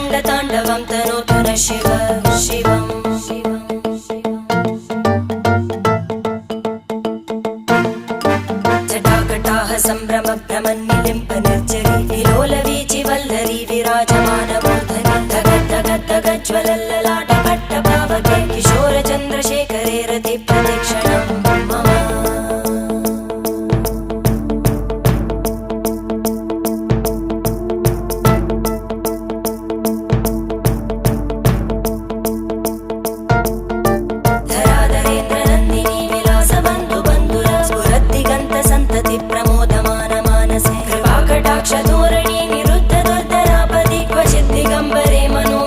रङ्गताण्डवं तनोतु न शिव शिवम् जटाकटाः सम्भ्रमभ्रमन्निलिम्प निर्जरी विलोलवीचि वल्लरी विराजमानमूर्धनि धगज्ज्वलल्ललाटपट्टपावके किशोरचन्द्रशेखरे रतिप्रतिक्षणं मम धराधरेन्द्रनन्दिनी विलासबन्धुबन्धुर स्फुरद्दिगन्तसन्तति प्रमोदमान मानसे कृपाकटाक्षधोरणी निरुद्ध दुर्धरापदि क्वचिद् दिगम्बरे मनो